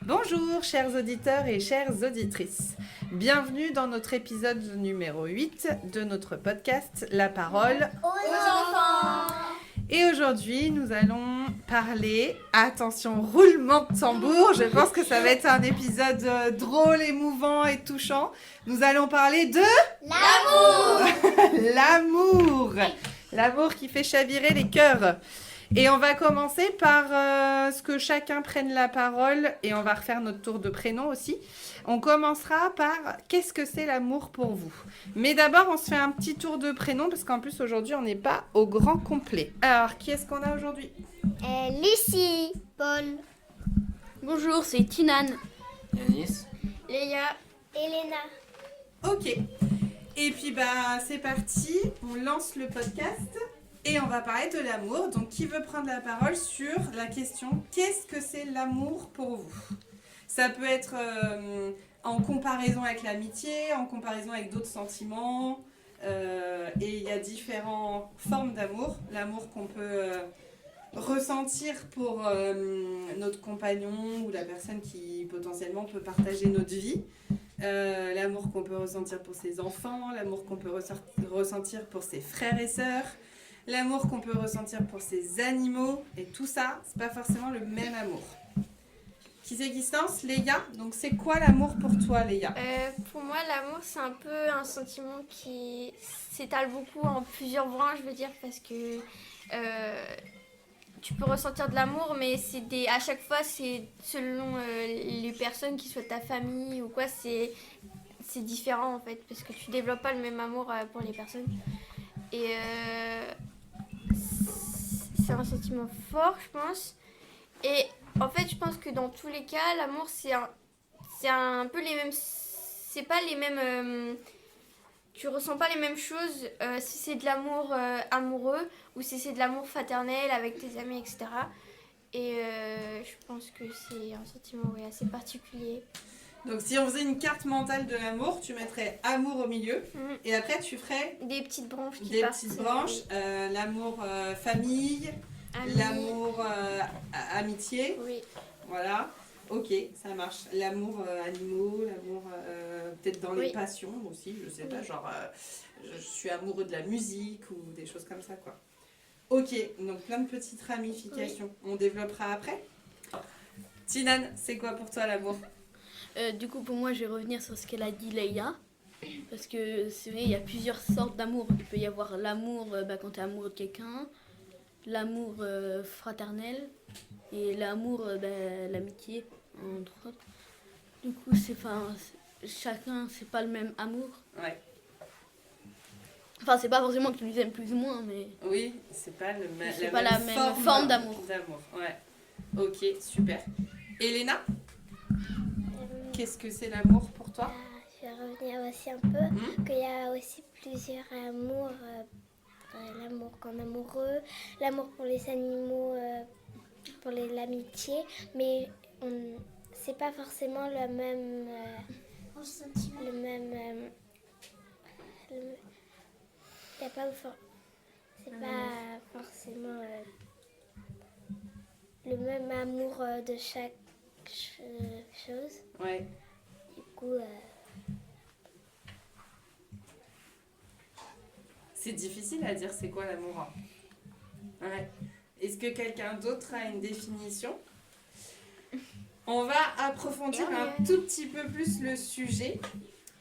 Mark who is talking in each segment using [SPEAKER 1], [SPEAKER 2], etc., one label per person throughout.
[SPEAKER 1] Bonjour chers auditeurs et chères auditrices. Bienvenue dans notre épisode numéro 8 de notre podcast La parole
[SPEAKER 2] aux enfants.
[SPEAKER 1] Et aujourd'hui nous allons parler, attention roulement de tambour, je pense que ça va être un épisode drôle, émouvant et touchant. Nous allons parler de
[SPEAKER 2] L'amour.
[SPEAKER 1] L'amour qui fait chavirer les cœurs. Et on va commencer par ce que chacun prenne la parole et on va refaire notre tour de prénom aussi. On commencera par qu'est-ce que c'est l'amour pour vous. Mais d'abord, on se fait un petit tour de prénom parce qu'en plus aujourd'hui, on n'est pas au grand complet. Alors, qui est-ce qu'on a aujourd'hui ?
[SPEAKER 2] Lucie. Paul.
[SPEAKER 3] Bonjour, c'est Tinan.
[SPEAKER 4] Yanis.
[SPEAKER 2] Léa. Elena.
[SPEAKER 1] Ok. Et puis, c'est parti. On lance le podcast. Et on va parler de l'amour. Donc, qui veut prendre la parole sur la question « Qu'est-ce que c'est l'amour pour vous ?» Ça peut être en comparaison avec l'amitié, en comparaison avec d'autres sentiments. Et il y a différentes formes d'amour. L'amour qu'on peut ressentir pour notre compagnon ou la personne qui potentiellement peut partager notre vie. L'amour qu'on peut ressentir pour ses enfants, l'amour qu'on peut ressentir pour ses frères et sœurs. L'amour qu'on peut ressentir pour ses animaux, et tout ça, c'est pas forcément le même amour. Qui c'est qui se lance ? Léa. Donc c'est quoi l'amour pour toi, Léa ?
[SPEAKER 3] Pour moi, l'amour, c'est un peu un sentiment qui s'étale beaucoup en plusieurs branches, je veux dire, parce que tu peux ressentir de l'amour, mais à chaque fois, c'est selon les personnes, qui soient ta famille ou quoi, c'est différent en fait, parce que tu développes pas le même amour pour les personnes. Et c'est un sentiment fort, je pense. Et en fait, je pense que dans tous les cas, l'amour, c'est un peu les mêmes... C'est pas les mêmes... tu ressens pas les mêmes choses si c'est de l'amour amoureux ou si c'est de l'amour fraternel avec tes amis, etc. Et je pense que c'est un sentiment assez particulier.
[SPEAKER 1] Donc si on faisait une carte mentale de l'amour, tu mettrais amour au milieu, et après tu ferais
[SPEAKER 3] des petites branches qui
[SPEAKER 1] des
[SPEAKER 3] partent.
[SPEAKER 1] petites branches, l'amour famille,
[SPEAKER 3] Amis.
[SPEAKER 1] l'amour amitié,
[SPEAKER 3] Oui.
[SPEAKER 1] voilà. Ok, ça marche. L'amour animaux, l'amour peut-être dans les passions aussi, je sais pas, genre je suis amoureux de la musique ou des choses comme ça, quoi. Ok, donc plein de petites ramifications. On développera après. Tinan, c'est quoi pour toi l'amour ?
[SPEAKER 3] Du coup, pour moi, je vais revenir sur ce qu'elle a dit, Leïa. Parce que c'est vrai, il y a plusieurs sortes d'amour. Il peut y avoir l'amour quand tu es amoureux de quelqu'un, l'amour fraternel et l'amour, l'amitié, entre autres. Du coup, chacun, c'est pas le même amour.
[SPEAKER 1] Ouais.
[SPEAKER 3] Enfin, c'est pas forcément que tu les aimes plus ou moins, mais
[SPEAKER 1] Oui, c'est pas
[SPEAKER 3] la même forme d'amour.
[SPEAKER 1] Ouais. Ok, super. Elena, qu'est-ce que c'est l'amour pour toi ?
[SPEAKER 2] Je vais revenir aussi un peu, qu'il y a aussi plusieurs amours. L'amour comme amoureux, l'amour pour les animaux, pour l'amitié, mais c'est pas forcément le même... le même... y a pas c'est pas forcément le même amour de chaque chose.
[SPEAKER 1] Ouais.
[SPEAKER 2] Du coup,
[SPEAKER 1] C'est difficile à dire c'est quoi l'amour. Ouais. Est-ce que quelqu'un d'autre a une définition ? On va approfondir un tout petit peu plus le sujet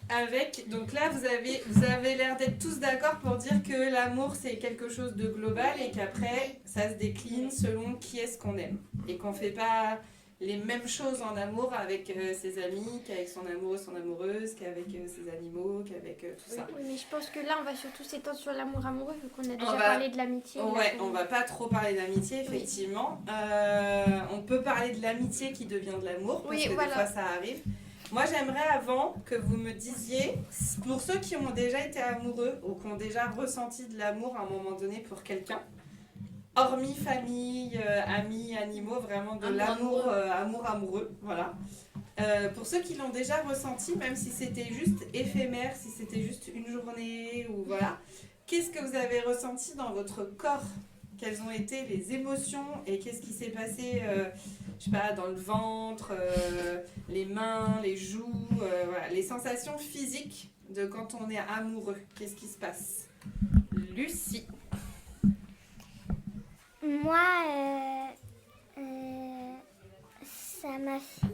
[SPEAKER 1] avec... Donc là, vous avez l'air d'être tous d'accord pour dire que l'amour, c'est quelque chose de global et qu'après, ça se décline selon qui est-ce qu'on aime. Et qu'on ne fait pas les mêmes choses en amour avec ses amis, qu'avec son amoureux, son amoureuse, qu'avec ses animaux, qu'avec tout ça.
[SPEAKER 3] Oui, mais je pense que là, on va surtout s'étendre sur l'amour amoureux, vu qu'on a déjà parlé de l'amitié.
[SPEAKER 1] Ouais, on va pas trop parler d'amitié, effectivement. Oui. On peut parler de l'amitié qui devient de l'amour, parce que des fois, ça arrive. Moi, j'aimerais avant que vous me disiez, pour ceux qui ont déjà été amoureux ou qui ont déjà ressenti de l'amour à un moment donné pour quelqu'un, hormis famille, amis, animaux, vraiment de l'amour, amour amoureux, voilà. Pour ceux qui l'ont déjà ressenti, même si c'était juste éphémère, si c'était juste une journée, ou voilà, qu'est-ce que vous avez ressenti dans votre corps Quelles ont été les émotions et qu'est-ce qui s'est passé, je sais pas, dans le ventre, les mains, les joues, voilà, les sensations physiques de quand on est amoureux. Qu'est-ce qui se passe? Lucie.
[SPEAKER 2] Moi, ça m'a fait...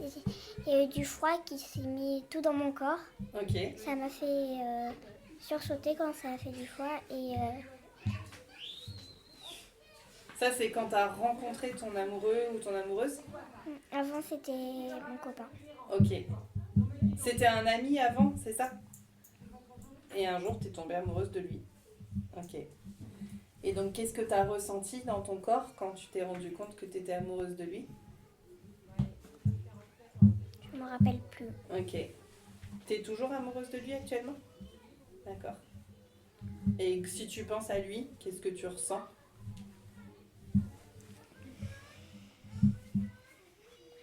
[SPEAKER 2] Il y a eu du froid qui s'est mis tout dans mon corps.
[SPEAKER 1] Ok.
[SPEAKER 2] Ça m'a fait sursauter quand ça a fait du froid. Et
[SPEAKER 1] Ça, c'est quand tu as rencontré ton amoureux ou ton amoureuse?
[SPEAKER 2] avant, c'était mon copain.
[SPEAKER 1] Ok. C'était un ami avant, c'est ça? Et un jour, tu es tombée amoureuse de lui. Ok. Et donc, qu'est-ce que tu as ressenti dans ton corps quand tu t'es rendu compte que tu étais amoureuse de lui?
[SPEAKER 2] Je me rappelle plus.
[SPEAKER 1] Ok. Tu es toujours amoureuse de lui actuellement? D'accord. Et si tu penses à lui, qu'est-ce que tu ressens?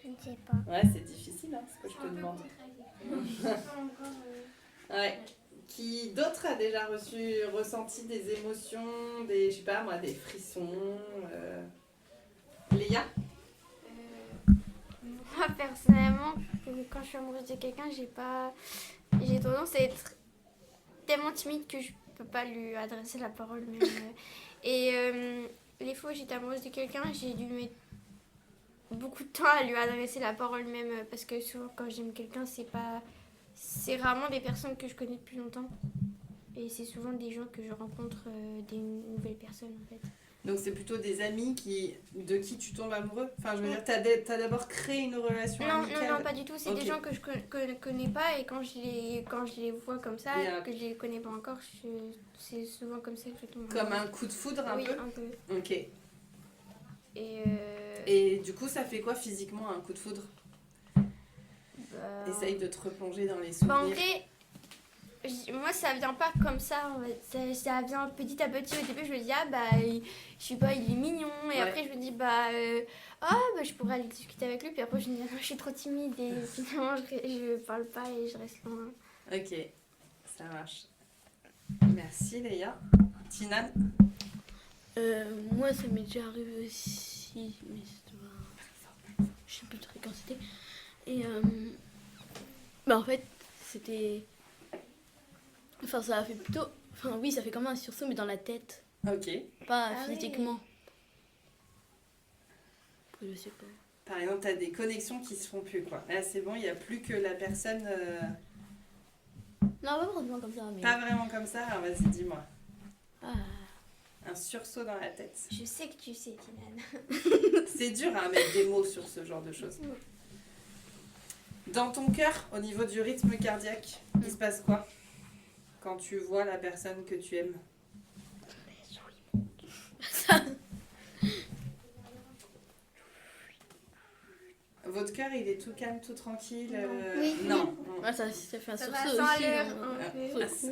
[SPEAKER 2] Je ne sais pas.
[SPEAKER 1] Ouais, c'est difficile, hein, ce que je te demande. Ouais. Qui d'autre a déjà ressenti des émotions, je sais pas moi, des frissons Léa?
[SPEAKER 3] Moi, personnellement, quand je suis amoureuse de quelqu'un, j'ai tendance à être tellement timide que je peux pas lui adresser la parole. Même. Les fois où j'étais amoureuse de quelqu'un, j'ai dû mettre beaucoup de temps à lui adresser la parole même parce que souvent quand j'aime quelqu'un, c'est rarement des personnes que je connais depuis longtemps. Et c'est souvent des gens que je rencontre, des nouvelles personnes en fait.
[SPEAKER 1] Donc c'est plutôt des amis de qui tu tombes amoureux? Enfin, je veux dire, t'as d'abord créé une relation amicale?
[SPEAKER 3] Non, pas du tout. C'est des gens que je connais pas et quand je les vois comme ça, que je les connais pas encore, c'est souvent comme ça que je tombe amoureuse.
[SPEAKER 1] Comme un coup de foudre un peu?
[SPEAKER 3] Oui, un peu.
[SPEAKER 1] Ok.
[SPEAKER 3] Et
[SPEAKER 1] Et du coup, ça fait quoi physiquement un coup de foudre? Essaye de te replonger dans les souvenirs.
[SPEAKER 3] En vrai, moi ça vient pas comme ça, ça vient petit à petit. Au début je me dis je sais pas, il est mignon et après je me dis je pourrais aller discuter avec lui, puis après je me dis je suis trop timide et finalement je parle pas et je reste loin.
[SPEAKER 1] Ok, ça marche. Merci Léa. Tinan?
[SPEAKER 4] Moi ça m'est déjà arrivé aussi, mais c'était pas... Je sais plus très quand c'était. Et en fait c'était... Enfin ça a fait plutôt... Enfin oui, ça fait comme un sursaut mais dans la tête.
[SPEAKER 1] Ok.
[SPEAKER 4] Pas physiquement. Je sais pas.
[SPEAKER 1] Par exemple, t'as des connexions qui se font plus quoi. Là c'est bon, il n'y a plus que la personne...
[SPEAKER 4] Non, pas vraiment comme ça, mais...
[SPEAKER 1] Pas vraiment comme ça, alors vas-y dis-moi. Un sursaut dans la tête.
[SPEAKER 3] Je sais que tu sais, Tinan.
[SPEAKER 1] C'est dur à mettre des mots sur ce genre de choses. Dans ton cœur, au niveau du rythme cardiaque, il se passe quoi quand tu vois la personne que tu aimes? Votre cœur, il est tout calme, tout tranquille? Non.
[SPEAKER 4] Ouais, ça fait un
[SPEAKER 3] Ça
[SPEAKER 4] sursaut
[SPEAKER 3] va sans
[SPEAKER 4] aussi.
[SPEAKER 3] l'heure.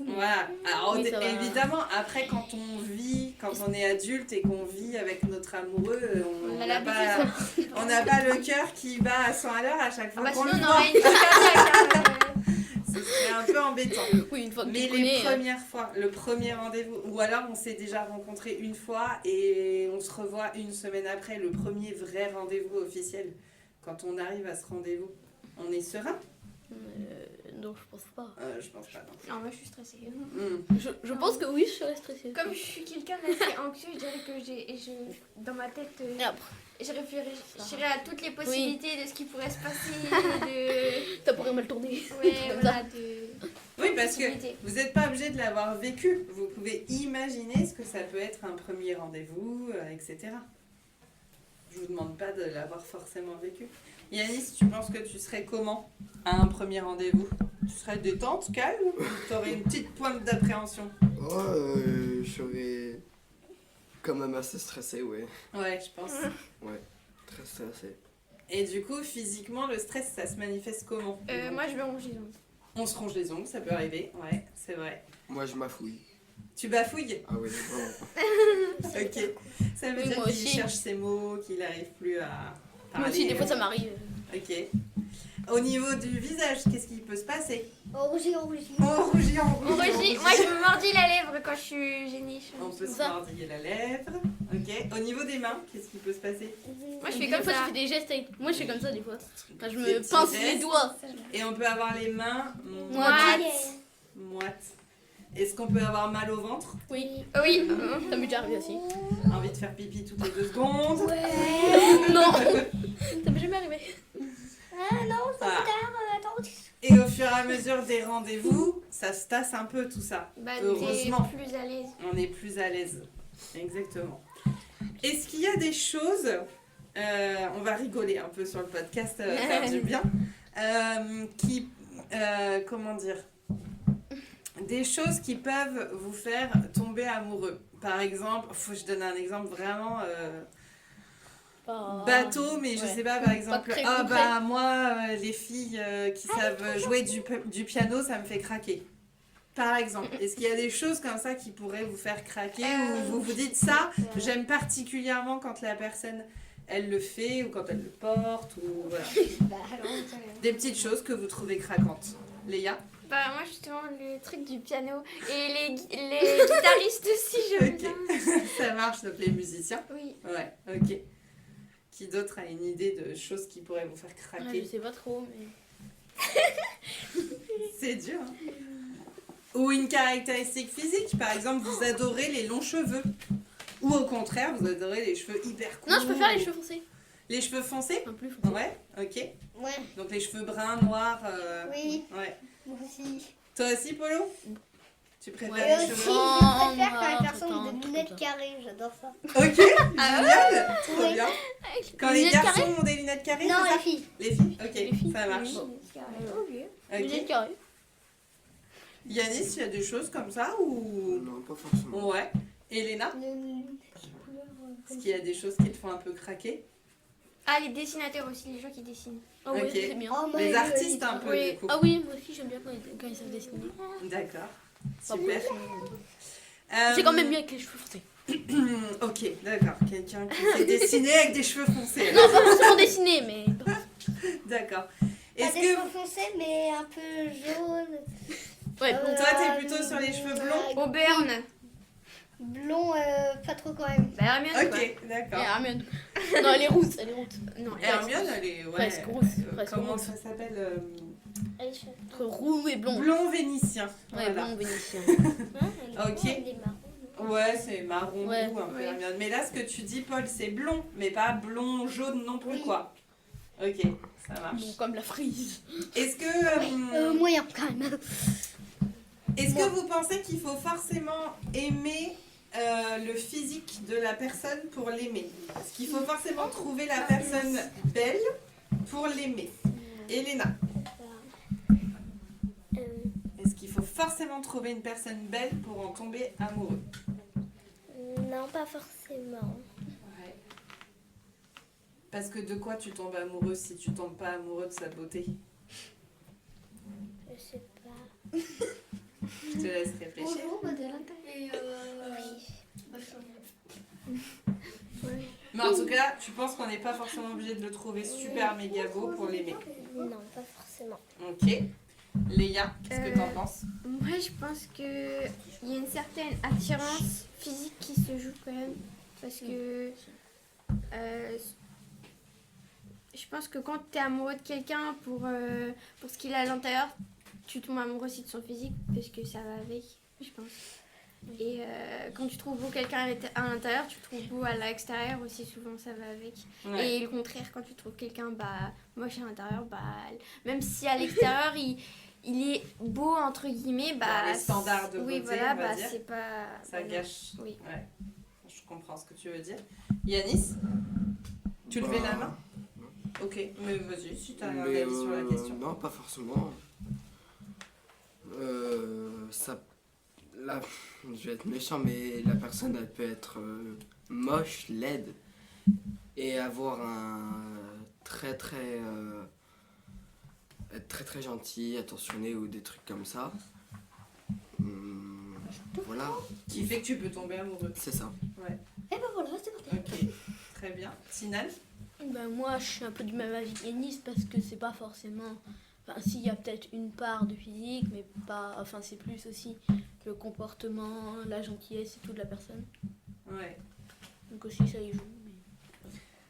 [SPEAKER 1] Voilà. Alors,
[SPEAKER 4] Oui, ça va.
[SPEAKER 1] évidemment, après, quand on est adulte et qu'on vit avec notre amoureux, on n'a pas le cœur qui bat à 100 à l'heure à chaque fois qu'on
[SPEAKER 3] Sinon
[SPEAKER 1] le
[SPEAKER 3] on
[SPEAKER 1] voit.
[SPEAKER 3] aurait une cardiaque.
[SPEAKER 1] Ce serait un peu embêtant.
[SPEAKER 4] Oui, une fois que
[SPEAKER 1] Mais
[SPEAKER 4] tu
[SPEAKER 1] les
[SPEAKER 4] connais...
[SPEAKER 1] premières fois, le premier rendez-vous, ou alors on s'est déjà rencontré une fois et on se revoit une semaine après, le premier vrai rendez-vous officiel. Quand on arrive à ce rendez-vous, on est serein?
[SPEAKER 4] non, je pense pas.
[SPEAKER 1] Je pense pas, non.
[SPEAKER 3] Non, moi je suis stressée.
[SPEAKER 4] Je pense que oui, je serais stressée.
[SPEAKER 3] Comme je suis quelqu'un d'assez anxieux, je dirais que dans ma tête,
[SPEAKER 4] Et après,
[SPEAKER 3] je réfléchirais à toutes les possibilités de ce qui pourrait se passer,
[SPEAKER 4] ça pourrait mal tourner.
[SPEAKER 1] Oui, parce que vous n'êtes pas obligé de l'avoir vécu. Vous pouvez imaginer ce que ça peut être un premier rendez-vous, etc. Je vous demande pas de l'avoir forcément vécu. Yanis, tu penses que tu serais comment à un premier rendez-vous? Tu serais détente, calme, ou tu aurais une petite pointe d'appréhension?
[SPEAKER 5] Je serais quand même assez stressé, ouais.
[SPEAKER 1] Ouais, je pense.
[SPEAKER 5] Ouais, très stressé.
[SPEAKER 1] Et du coup, physiquement, le stress, ça se manifeste comment?
[SPEAKER 3] Moi je vais ronger les ongles.
[SPEAKER 1] On se ronge les ongles, ça peut arriver. Ouais, c'est vrai.
[SPEAKER 5] Moi, je m'affouille.
[SPEAKER 1] Tu bafouilles?
[SPEAKER 5] Ah oui, vraiment.
[SPEAKER 1] Ok. Ça veut
[SPEAKER 4] Oui,
[SPEAKER 1] dire
[SPEAKER 4] moi
[SPEAKER 1] qu'il
[SPEAKER 4] aussi.
[SPEAKER 1] cherche ses mots, qu'il n'arrive plus à parler.
[SPEAKER 4] Moi aussi, des fois ça m'arrive.
[SPEAKER 1] Ok. Au niveau du visage, qu'est-ce qui peut se passer?
[SPEAKER 2] On rougit, on rougit.
[SPEAKER 1] On rougit, on
[SPEAKER 3] On
[SPEAKER 1] rougit.
[SPEAKER 3] rougit. Moi, je me mordis la lèvre quand je suis gênée.
[SPEAKER 1] On peut se
[SPEAKER 4] Ça.
[SPEAKER 1] mordiller la lèvre. Ok. Au niveau des mains, qu'est-ce qui peut se passer?
[SPEAKER 3] Moi, je fais
[SPEAKER 4] Des
[SPEAKER 3] comme
[SPEAKER 4] fois,
[SPEAKER 3] ça.
[SPEAKER 4] je fais des gestes avec. Moi, je fais comme ça des fois. Enfin, je
[SPEAKER 1] Des
[SPEAKER 4] me
[SPEAKER 1] petits
[SPEAKER 4] pince
[SPEAKER 1] gestes.
[SPEAKER 4] les doigts.
[SPEAKER 1] Et on peut avoir les mains
[SPEAKER 3] Moite.
[SPEAKER 1] moites. Est-ce qu'on peut avoir mal au ventre?
[SPEAKER 4] Oui.
[SPEAKER 3] Oui.
[SPEAKER 4] Ça m'est déjà arrivé aussi.
[SPEAKER 1] Envie de faire pipi toutes les 2 secondes?
[SPEAKER 4] Non. Ça m'est jamais arrivé.
[SPEAKER 2] Ah non, ça
[SPEAKER 1] Ah.
[SPEAKER 2] attends.
[SPEAKER 1] Et au fur et à mesure des rendez-vous, ça se tasse un peu tout ça.
[SPEAKER 3] Bah,
[SPEAKER 1] Heureusement.
[SPEAKER 3] t'es plus à l'aise.
[SPEAKER 1] On est plus à l'aise. Exactement. Est-ce qu'il y a des choses, on va rigoler un peu sur le podcast, faire du bien, comment dire, des choses qui peuvent vous faire tomber amoureux. Par exemple, je donne un exemple vraiment bateau, mais je
[SPEAKER 4] ouais.
[SPEAKER 1] sais pas, par exemple,
[SPEAKER 4] très
[SPEAKER 1] ah
[SPEAKER 4] concret.
[SPEAKER 1] bah moi, les filles qui savent jouer du piano, ça me fait craquer. Par exemple, est-ce qu'il y a des choses comme ça qui pourraient vous faire craquer ou vous vous dites ça, j'aime particulièrement quand la personne elle le fait ou quand elle le porte ou voilà. Des petites choses que vous trouvez craquantes. Léa?
[SPEAKER 3] Bah, moi, justement, le truc du piano. Et les guitaristes aussi, j'aime
[SPEAKER 1] Ok.
[SPEAKER 3] bien.
[SPEAKER 1] Ça marche, donc les musiciens.
[SPEAKER 3] Oui.
[SPEAKER 1] Ouais, ok. Qui d'autre a une idée de choses qui pourraient vous faire
[SPEAKER 4] Ouais,
[SPEAKER 1] craquer?
[SPEAKER 4] je sais pas trop, mais.
[SPEAKER 1] C'est dur. Hein. Ou une caractéristique physique, par exemple, vous adorez les longs cheveux. Ou au contraire, vous adorez les cheveux hyper courts.
[SPEAKER 4] Non, je préfère les cheveux foncés.
[SPEAKER 1] Les cheveux foncés?
[SPEAKER 4] Un plus foncé.
[SPEAKER 1] Ouais, ok.
[SPEAKER 2] Ouais,
[SPEAKER 1] Donc les cheveux bruns, noirs.
[SPEAKER 2] oui,
[SPEAKER 1] Ouais.
[SPEAKER 2] moi aussi.
[SPEAKER 1] Toi aussi, Polo? Tu préfères
[SPEAKER 4] Ouais.
[SPEAKER 2] Et
[SPEAKER 1] les
[SPEAKER 2] aussi,
[SPEAKER 1] cheveux?
[SPEAKER 2] je préfère quand
[SPEAKER 4] noir,
[SPEAKER 2] les personnes
[SPEAKER 4] tout
[SPEAKER 2] ont
[SPEAKER 4] le
[SPEAKER 2] des lunettes
[SPEAKER 4] temps.
[SPEAKER 2] carrées, j'adore ça.
[SPEAKER 1] Ok, génial, trop
[SPEAKER 2] Ouais.
[SPEAKER 1] bien. Quand les
[SPEAKER 4] lunettes
[SPEAKER 1] garçons ont des lunettes carrées,
[SPEAKER 2] Non,
[SPEAKER 1] c'est
[SPEAKER 2] les
[SPEAKER 1] ça?
[SPEAKER 2] filles.
[SPEAKER 1] Les filles? Ok,
[SPEAKER 4] Les filles.
[SPEAKER 1] ça marche.
[SPEAKER 3] Ok.
[SPEAKER 4] Lunettes
[SPEAKER 1] Ok.
[SPEAKER 4] carrées.
[SPEAKER 1] Yanis, il y a des choses comme ça ou...
[SPEAKER 5] Non, pas forcément.
[SPEAKER 1] Ouais. Elena, est-ce qu'il y a des choses qui te font un peu craquer?
[SPEAKER 3] Ah, les dessinateurs aussi, les gens qui dessinent.
[SPEAKER 4] Ah ouais,
[SPEAKER 1] Ok.
[SPEAKER 4] c'est bien.
[SPEAKER 2] Oh, moi,
[SPEAKER 1] Les
[SPEAKER 2] je-
[SPEAKER 1] artistes un peu
[SPEAKER 4] Oui.
[SPEAKER 1] du coup.
[SPEAKER 4] Ah oui, moi aussi j'aime bien quand ils savent dessiner.
[SPEAKER 1] D'accord,
[SPEAKER 4] Pas
[SPEAKER 1] super.
[SPEAKER 4] C'est quand même mieux avec les cheveux foncés.
[SPEAKER 1] Ok, d'accord. Quelqu'un qui sait dessiner avec des cheveux foncés.
[SPEAKER 4] Non, pas forcément dessiner, mais.
[SPEAKER 1] D'accord.
[SPEAKER 2] Pas
[SPEAKER 1] Est-ce
[SPEAKER 2] des
[SPEAKER 1] que
[SPEAKER 2] cheveux foncés, mais un peu jaune.
[SPEAKER 4] Ouais,
[SPEAKER 2] Euh,
[SPEAKER 1] toi t'es plutôt sur les cheveux blonds?
[SPEAKER 3] Auburn.
[SPEAKER 2] Blond, pas trop quand même.
[SPEAKER 3] Bah, Hermione, quoi.
[SPEAKER 1] Ok,
[SPEAKER 4] Et
[SPEAKER 1] d'accord.
[SPEAKER 4] Hermione. Non, elle est rousse, elle est rousse.
[SPEAKER 3] Non,
[SPEAKER 1] Hermione, elle est... Ouais,
[SPEAKER 4] Presque rousse, presque
[SPEAKER 1] comment
[SPEAKER 4] rousse.
[SPEAKER 1] ça s'appelle
[SPEAKER 4] Entre roux et blond.
[SPEAKER 1] Blond vénitien.
[SPEAKER 4] Ouais,
[SPEAKER 1] Voilà.
[SPEAKER 4] blond vénitien.
[SPEAKER 1] Ok.
[SPEAKER 2] Elle est marron.
[SPEAKER 1] Ouais, c'est marron
[SPEAKER 4] Ouais.
[SPEAKER 1] roux, un peu
[SPEAKER 3] Ouais.
[SPEAKER 1] Hermione. Mais là, ce que tu dis, Paul, c'est blond, mais pas blond jaune non plus,
[SPEAKER 2] Oui.
[SPEAKER 1] quoi. Ok, ça marche.
[SPEAKER 4] Bon, comme la frise.
[SPEAKER 1] Est-ce que,
[SPEAKER 2] Moyen quand même.
[SPEAKER 1] est-ce que vous pensez qu'il faut forcément aimer le physique de la personne pour l'aimer? Est-ce qu'il faut forcément trouver la personne belle pour l'aimer? Elena, est-ce qu'il faut forcément trouver une personne belle pour en tomber amoureux?
[SPEAKER 2] Non, pas forcément.
[SPEAKER 1] Ouais. Parce que de quoi tu tombes amoureux si tu tombes pas amoureux de sa beauté?
[SPEAKER 2] Je sais pas.
[SPEAKER 1] Je te laisse réfléchir. Mais en tout cas, tu penses qu'on n'est pas forcément obligé de le trouver super méga beau pour l'aimer.
[SPEAKER 2] Non, pas forcément.
[SPEAKER 1] Ok. Léa, qu'est-ce que t'en penses?
[SPEAKER 3] Moi, je pense que il y a une certaine attirance physique qui se joue quand même. Parce que je pense que quand tu es amoureux de quelqu'un pour ce qu'il a à l'intérieur, tu tombes amoureux aussi de son physique parce que ça va avec, je pense. Et quand tu trouves beau quelqu'un à l'intérieur, tu le trouves beau à l'extérieur aussi, souvent ça va avec.
[SPEAKER 1] Ouais.
[SPEAKER 3] Et le contraire, quand tu trouves quelqu'un moche à l'intérieur, même si à l'extérieur il est beau entre guillemets,
[SPEAKER 1] Dans les standards de
[SPEAKER 3] oui,
[SPEAKER 1] beauté,
[SPEAKER 3] voilà,
[SPEAKER 1] on va dire.
[SPEAKER 3] c'est pas.
[SPEAKER 1] Ça gâche.
[SPEAKER 3] Oui.
[SPEAKER 1] Ouais. Je comprends ce que tu veux dire. Yanis, tu levais la main? Ok, mais vas-y, si tu as un
[SPEAKER 5] Mais,
[SPEAKER 1] avis sur la question.
[SPEAKER 5] non, pas forcément. Ça, là, je vais être méchant, mais la personne, elle peut être moche, laide, et avoir un être très très gentil, attentionné ou des trucs comme ça. Voilà,
[SPEAKER 1] Qui fait que tu peux tomber amoureux.
[SPEAKER 5] c'est ça.
[SPEAKER 2] Et ben voilà, c'est parti.
[SPEAKER 1] Ok, très bien. Sinan?
[SPEAKER 4] Ben, moi, je suis un peu du même avis qu'Yanis parce que c'est pas forcément. Enfin, si, il y a peut-être une part de physique, mais pas. Enfin, c'est plus aussi le comportement, la gentillesse et tout de la personne.
[SPEAKER 1] Ouais.
[SPEAKER 4] Donc aussi, ça y joue.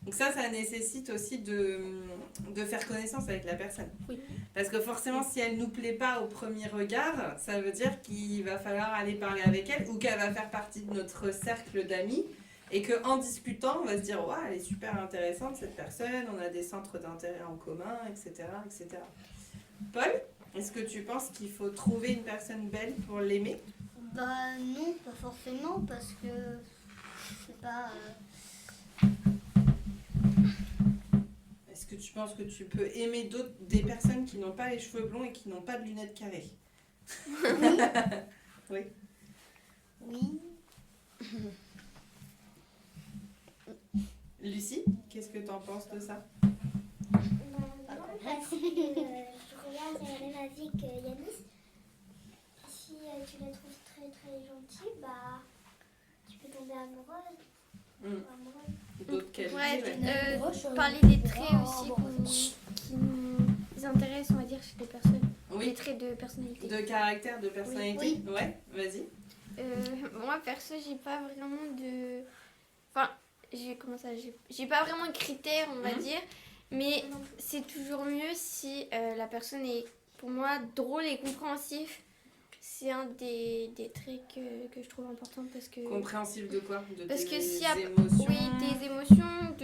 [SPEAKER 1] Donc ça nécessite aussi de faire connaissance avec la personne.
[SPEAKER 4] Oui.
[SPEAKER 1] Parce que forcément, si elle nous plaît pas au premier regard, ça veut dire qu'il va falloir aller parler avec elle ou qu'elle va faire partie de notre cercle d'amis et qu'en discutant, on va se dire « Waouh, elle est super intéressante cette personne, on a des centres d'intérêt en commun, etc. etc. » Paul, est-ce que tu penses qu'il faut trouver une personne belle pour l'aimer?
[SPEAKER 2] Bah non, pas forcément, parce que je sais pas.
[SPEAKER 1] Est-ce que tu penses que tu peux aimer des personnes qui n'ont pas les cheveux blonds et qui n'ont pas de lunettes carrées? Oui.
[SPEAKER 2] Oui.
[SPEAKER 1] Lucie, qu'est-ce que tu en penses de ça?
[SPEAKER 2] Parce que je regarde la même avis que Yanis. Si tu la trouves très très gentille, bah tu peux tomber amoureuse. Amoureuse.
[SPEAKER 1] D'autres qualités?
[SPEAKER 3] Ouais, parler des traits aussi qui nous intéressent, on va dire, chez les personnes. Des
[SPEAKER 1] Oui,
[SPEAKER 3] traits de personnalité.
[SPEAKER 1] de caractère, de personnalité. Ouais, vas-y.
[SPEAKER 3] Moi, perso, j'ai pas vraiment de... Enfin, j'ai pas vraiment de critères, on va dire. Mais c'est toujours mieux si la personne est, pour moi, drôle et compréhensif. C'est un des traits que je trouve important parce que...
[SPEAKER 1] Compréhensif de quoi? De
[SPEAKER 3] Parce
[SPEAKER 1] tes
[SPEAKER 3] que si
[SPEAKER 1] émotions?
[SPEAKER 3] oui, tes émotions,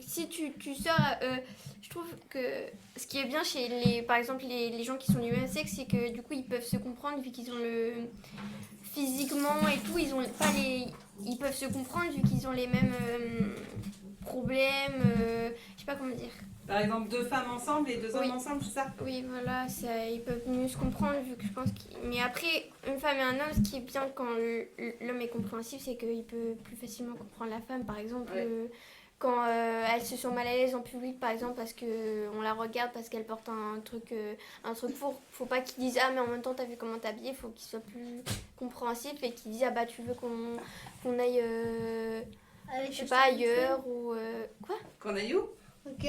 [SPEAKER 3] si tu sors, je trouve que ce qui est bien chez par exemple les gens qui sont du même sexe, c'est que du coup ils peuvent se comprendre vu qu'ils ont physiquement et tout, ils peuvent se comprendre vu qu'ils ont les mêmes problèmes, je sais pas comment dire.
[SPEAKER 1] Par exemple, deux femmes ensemble et deux hommes ensemble, c'est ça?
[SPEAKER 3] Oui, voilà, ils peuvent mieux se comprendre vu que je pense mais après, une femme et un homme, ce qui est bien quand l'homme est compréhensif, c'est qu'il peut plus facilement comprendre la femme. Par exemple, quand elle se sent mal à l'aise en public, par exemple, parce qu'on la regarde, parce qu'elle porte un truc faut pas qu'il dise « Ah, mais en même temps, t'as vu comment t'es habillée », faut qu'il soit plus compréhensif et qu'il dise « Ah bah, tu veux qu'on aille, je sais pas, ailleurs » ou quoi?
[SPEAKER 1] Qu'on aille où?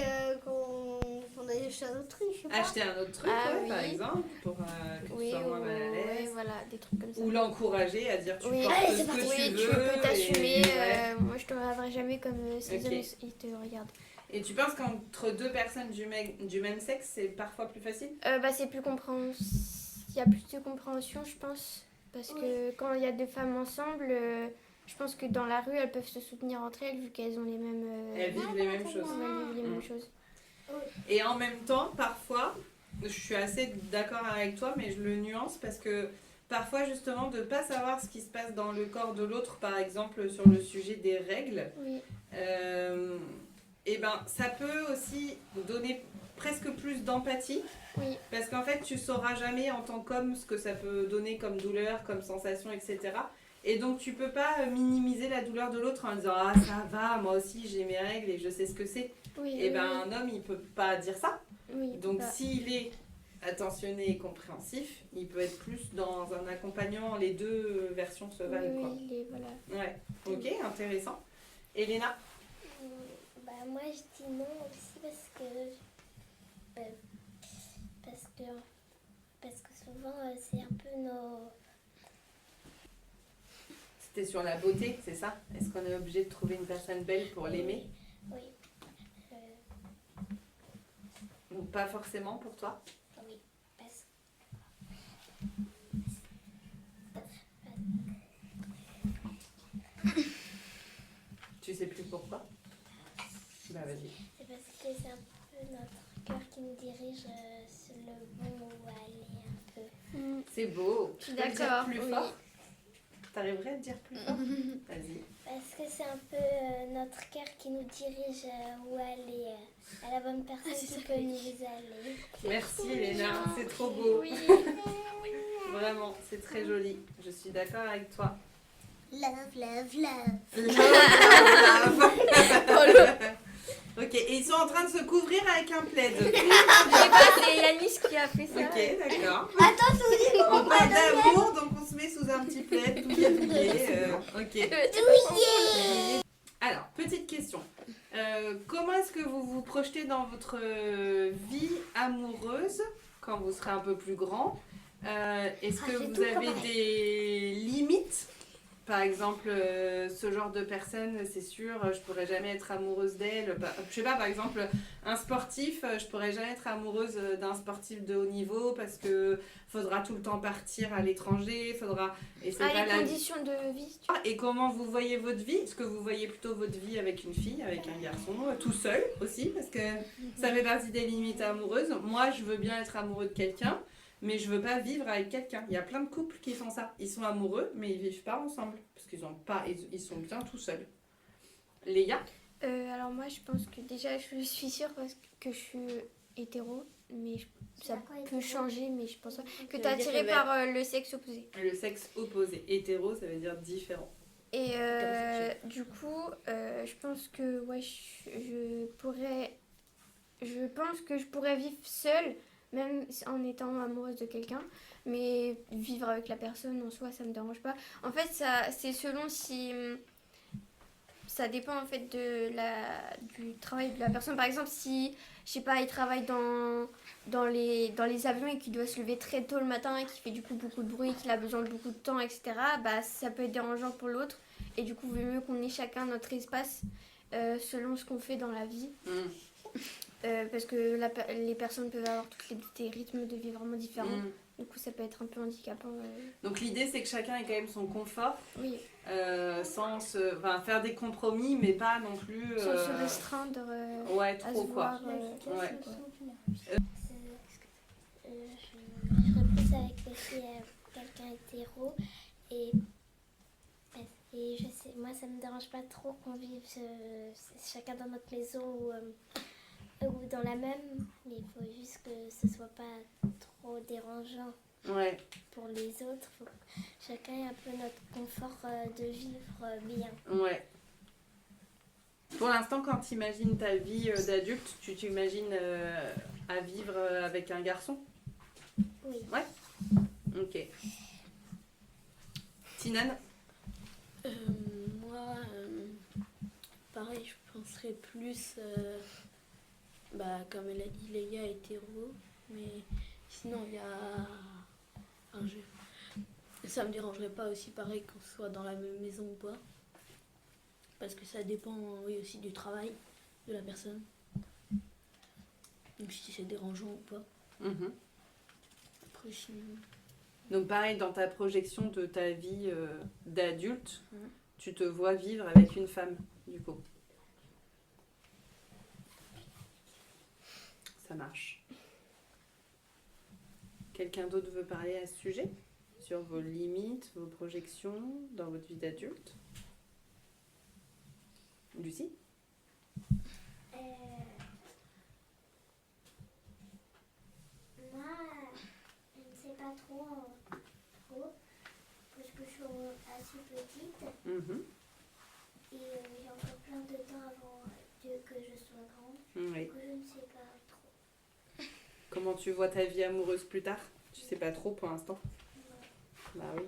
[SPEAKER 2] Qu'on aille acheter un autre truc, je sais pas.
[SPEAKER 1] Acheter un autre truc, par exemple, pour que tu sois moins mal à l'aise.
[SPEAKER 3] voilà, des trucs comme ça.
[SPEAKER 1] Ou l'encourager à dire tu portes
[SPEAKER 2] Allez,
[SPEAKER 1] ce que tu veux.
[SPEAKER 3] tu peux t'assumer.
[SPEAKER 1] Et,
[SPEAKER 3] Moi, je te regarderai jamais comme ces hommes, ils te regardent.
[SPEAKER 1] Et tu penses qu'entre deux personnes du même sexe, c'est parfois plus facile?
[SPEAKER 3] C'est plus il y a plus de compréhension, je pense. Parce que quand il y a deux femmes ensemble, je pense que dans la rue, elles peuvent se soutenir entre elles vu qu'elles ont les mêmes...
[SPEAKER 1] Elles vivent les mêmes choses.
[SPEAKER 3] Elles vivent les mêmes choses.
[SPEAKER 1] Et en même temps, parfois, je suis assez d'accord avec toi, mais je le nuance parce que parfois, justement, de ne pas savoir ce qui se passe dans le corps de l'autre, par exemple, sur le sujet des règles, et ben, ça peut aussi donner presque plus d'empathie.
[SPEAKER 3] Oui.
[SPEAKER 1] Parce qu'en fait, tu sauras jamais en tant qu'homme ce que ça peut donner comme douleur, comme sensation, etc. Et donc, tu peux pas minimiser la douleur de l'autre en disant « Ah, ça va, moi aussi, j'ai mes règles et je sais ce que c'est. » Et ben, un homme, il peut pas dire ça. Donc, s'il est attentionné et compréhensif, il peut être plus dans un accompagnement. Les deux versions se valent, quoi.
[SPEAKER 2] Voilà.
[SPEAKER 1] Ouais, ok, intéressant. Elena?
[SPEAKER 2] Moi, je dis non aussi parce que souvent, c'est un peu nos...
[SPEAKER 1] C'était sur la beauté, c'est ça? Est-ce qu'on est obligé de trouver une personne belle pour l'aimer?
[SPEAKER 2] Oui.
[SPEAKER 1] Donc pas forcément pour toi?
[SPEAKER 2] Oui,
[SPEAKER 1] Tu sais plus pourquoi? Bah vas-y.
[SPEAKER 2] C'est parce que c'est un peu notre cœur qui nous dirige sur le bon où aller un peu.
[SPEAKER 1] C'est beau.
[SPEAKER 3] Je suis
[SPEAKER 1] Tu peux le dire
[SPEAKER 3] d'accord.
[SPEAKER 1] plus fort? T'arriverais à le dire plus fort? Vas-y.
[SPEAKER 2] Parce que c'est un peu notre cœur qui nous dirige où aller, à la bonne personne qui peut nous aller.
[SPEAKER 1] Merci Elena, c'est trop beau. Vraiment, c'est très joli. Je suis d'accord avec toi.
[SPEAKER 2] Love, love, love.
[SPEAKER 1] Ok, et ils sont en train de se couvrir avec un plaid.
[SPEAKER 3] C'est Yanis qui a fait ça.
[SPEAKER 1] Ok, d'accord.
[SPEAKER 2] Attends, je vous dis
[SPEAKER 1] On parle d'amour, donc on se met sous un petit plaid douillet. Ok. Alors, petite question. Comment est-ce que vous votre vie amoureuse, quand vous serez un peu plus grand, est-ce que vous avez des limites? Par exemple, ce genre de personne, c'est sûr, je pourrais jamais être amoureuse d'elle. Je sais pas, par exemple, un sportif, je pourrais jamais être amoureuse d'un sportif de haut niveau parce que faudra tout le temps partir à l'étranger, faudra. Et c'est pas
[SPEAKER 3] les
[SPEAKER 1] la
[SPEAKER 3] conditions de vie.
[SPEAKER 1] Et comment vous voyez votre vie? Est-ce que vous voyez plutôt votre vie avec une fille, avec un garçon, tout seul aussi? Parce que ça fait partie des limites amoureuses. Moi, je veux bien être amoureux de quelqu'un, mais je veux pas vivre avec quelqu'un. Il y a plein de couples qui font ça. Ils sont amoureux, mais ils vivent pas ensemble. Parce qu'ils ont pas, ils sont bien tout seuls. Léa?
[SPEAKER 3] Alors moi, je pense que déjà, je suis sûre que je suis hétéro, mais ça peut changer, mais je pense pas que tu es attirée par le sexe opposé.
[SPEAKER 1] Le sexe opposé. Hétéro, ça veut dire différent.
[SPEAKER 3] Et du coup, je pense que ouais, je pense que je pourrais vivre seule, même en étant amoureuse de quelqu'un, mais vivre avec la personne en soi, ça me dérange pas. En fait, c'est selon si ça dépend en fait du travail de la personne. Par exemple, si je sais pas, il travaille dans les avions et qu'il doit se lever très tôt le matin et qu'il fait du coup beaucoup de bruit, qu'il a besoin de beaucoup de temps, etc. Bah ça peut être dérangeant pour l'autre. Et du coup, il vaut mieux qu'on ait chacun notre espace selon ce qu'on fait dans la vie. Parce que les personnes peuvent avoir des rythmes de vie vraiment différents. Du coup, ça peut être un peu handicapant.
[SPEAKER 1] Donc l'idée, c'est que chacun ait quand même son confort.
[SPEAKER 3] Oui.
[SPEAKER 1] Sans faire des compromis, mais pas non plus...
[SPEAKER 3] Sans se restreindre
[SPEAKER 1] ouais,
[SPEAKER 3] à
[SPEAKER 1] trop
[SPEAKER 3] se
[SPEAKER 1] quoi.
[SPEAKER 3] voir.
[SPEAKER 1] Ouais.
[SPEAKER 2] Je serais plus avec aussi quelqu'un hétéro et je sais, moi ça me dérange pas trop qu'on vive chacun dans notre maison ou dans la même, mais il faut juste que ce soit pas trop dérangeant.
[SPEAKER 1] Ouais.
[SPEAKER 2] Pour les autres, faut que chacun ait un peu notre confort de vivre bien.
[SPEAKER 1] Ouais. Pour l'instant, quand tu imagines ta vie d'adulte, tu t'imagines à vivre avec un garçon?
[SPEAKER 2] Oui.
[SPEAKER 1] Ouais. Ok. Tinan?
[SPEAKER 4] Moi, pareil, je penserais plus, comme elle a dit, Léa, hétéro, mais sinon il y a... Ça me dérangerait pas aussi pareil qu'on soit dans la même maison ou pas. Parce que ça dépend aussi du travail de la personne. Donc si c'est dérangeant ou pas. Après sinon...
[SPEAKER 1] Donc pareil, dans ta projection de ta vie d'adulte, tu te vois vivre avec une femme, du coup. Ça marche. Quelqu'un d'autre veut parler à ce sujet? Sur vos limites, vos projections dans votre vie d'adulte? Lucie?
[SPEAKER 2] Moi, je ne sais pas trop, parce que je suis assez petite. Et j'ai encore plein de temps avant que je sois grande.
[SPEAKER 1] Oui.
[SPEAKER 2] Du coup, je ne sais pas trop.
[SPEAKER 1] Comment tu vois ta vie amoureuse plus tard? Tu sais pas trop pour l'instant? Bah oui.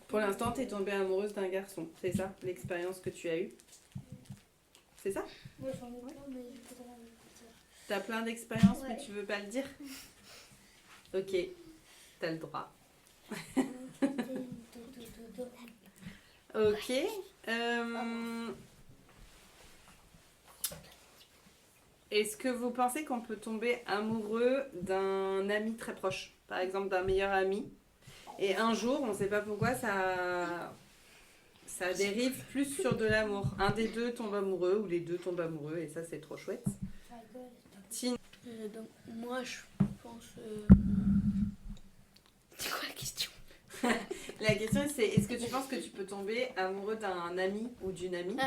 [SPEAKER 1] Pour l'instant, t'es tombée amoureuse d'un garçon, c'est ça l'expérience que tu as eue? C'est ça?
[SPEAKER 2] Moi, j'en ai plein, mais je voudrais le dire.
[SPEAKER 1] T'as plein d'expériences,
[SPEAKER 2] Ouais.
[SPEAKER 1] mais tu veux pas le dire? Ok, t'as le droit. Ok. Est-ce que vous pensez qu'on peut tomber amoureux d'un ami très proche? Par exemple, d'un meilleur ami. Et un jour, on ne sait pas pourquoi, ça dérive plus sur de l'amour. Un des deux tombe amoureux ou les deux tombent amoureux et ça, c'est trop chouette.
[SPEAKER 4] donc, moi, je pense... C'est quoi la question?
[SPEAKER 1] La question, c'est est-ce que tu penses que tu peux tomber amoureux d'un ami ou d'une amie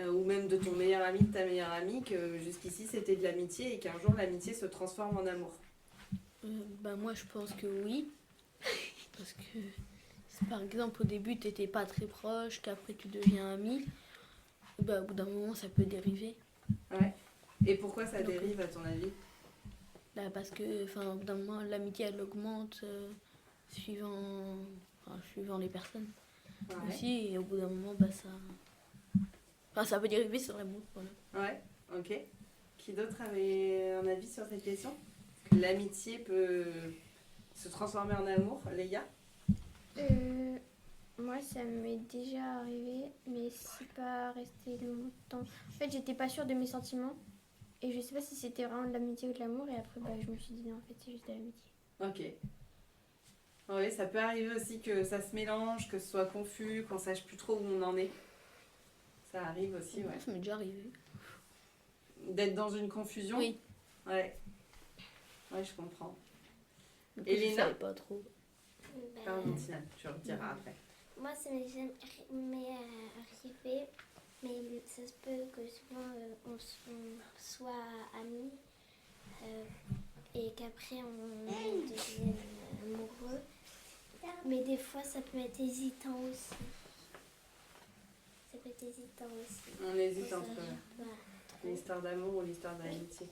[SPEAKER 1] ou même de ton meilleur ami, de ta meilleure amie, que jusqu'ici, c'était de l'amitié et qu'un jour, l'amitié se transforme en amour?
[SPEAKER 4] Moi, je pense que oui. Parce que, si par exemple, au début, t'étais pas très proche, qu'après, tu deviens ami, au bout d'un moment, ça peut dériver.
[SPEAKER 1] Ouais. Et pourquoi ça dérive, à ton avis?
[SPEAKER 4] Parce que, au bout d'un moment, l'amitié, elle augmente suivant les personnes
[SPEAKER 1] Ouais.
[SPEAKER 4] aussi. Et au bout d'un moment, Enfin, ça peut dériver sur l'amour. Voilà.
[SPEAKER 1] Ouais, ok. Qui d'autre avait un avis sur cette question? L'amitié peut se transformer en amour, Léa?
[SPEAKER 3] Moi, ça m'est déjà arrivé, mais c'est pas resté longtemps. En fait, j'étais pas sûre de mes sentiments. Et je sais pas si c'était vraiment de l'amitié ou de l'amour. Et après, je me suis dit, non, en fait, c'est juste de l'amitié.
[SPEAKER 1] Ok. Oui, ça peut arriver aussi que ça se mélange, que ce soit confus, qu'on sache plus trop où on en est. Ça arrive aussi, ouais.
[SPEAKER 4] Ça m'est déjà arrivé.
[SPEAKER 1] D'être dans une confusion?
[SPEAKER 4] Oui.
[SPEAKER 1] Ouais. Ouais, je comprends.
[SPEAKER 4] Du coup,
[SPEAKER 1] Elena?
[SPEAKER 4] je savais pas trop.
[SPEAKER 1] Pardon, Tina, tu rediras après.
[SPEAKER 2] Moi, ça m'est jamais arrivé, mais ça se peut que souvent on soit amis et qu'après on devienne amoureux. Mais des fois, ça peut être hésitant aussi.
[SPEAKER 1] On hésite entre
[SPEAKER 2] Voilà.
[SPEAKER 1] l'histoire d'amour ou l'histoire d'amitié.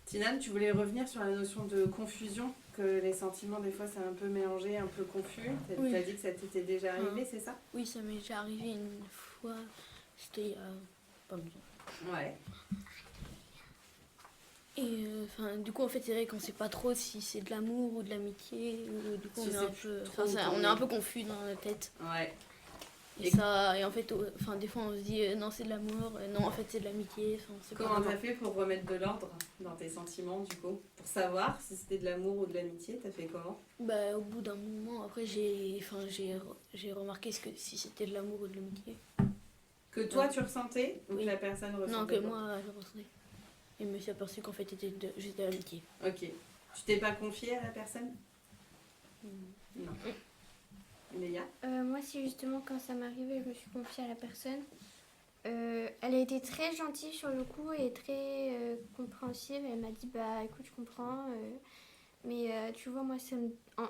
[SPEAKER 1] Tinane, tu voulais revenir sur la notion de confusion, que les sentiments, des fois, c'est un peu mélangé, un peu confus. T'as
[SPEAKER 4] Oui.
[SPEAKER 1] dit que ça t'était déjà arrivé, c'est ça?
[SPEAKER 4] Oui, ça m'est déjà arrivé une fois. C'était il y a pas longtemps.
[SPEAKER 1] Ouais.
[SPEAKER 4] Et du coup, en fait, c'est vrai qu'on sait pas trop si c'est de l'amour ou de l'amitié. Ou, du coup,
[SPEAKER 1] Tu
[SPEAKER 4] on est
[SPEAKER 1] sais
[SPEAKER 4] un peu,
[SPEAKER 1] trop
[SPEAKER 4] on est un peu confus dans la tête.
[SPEAKER 1] Ouais.
[SPEAKER 4] Et en fait, des fois, on se dit non, c'est de l'amour. Non, en fait, c'est de l'amitié. C'est pas
[SPEAKER 1] Comment
[SPEAKER 4] vraiment.
[SPEAKER 1] t'as fait pour remettre de l'ordre dans tes sentiments, du coup? Pour savoir si c'était de l'amour ou de l'amitié, t'as fait comment?
[SPEAKER 4] Au bout d'un moment, après, j'ai remarqué si c'était de l'amour ou de l'amitié.
[SPEAKER 1] Que toi, tu ressentais ou
[SPEAKER 4] Oui.
[SPEAKER 1] que la personne ressentait?
[SPEAKER 4] Non, que
[SPEAKER 1] pas?
[SPEAKER 4] moi, je ressentais. Et je me suis aperçu qu'en fait, c'était juste de l'amitié.
[SPEAKER 1] Ok. Tu t'es pas confiée à la personne? Non. Léa?
[SPEAKER 3] Moi, c'est justement quand ça m'est arrivé, je me suis confiée à la personne. Elle a été très gentille sur le coup et très compréhensive. Elle m'a dit, écoute, je comprends. Mais tu vois, moi,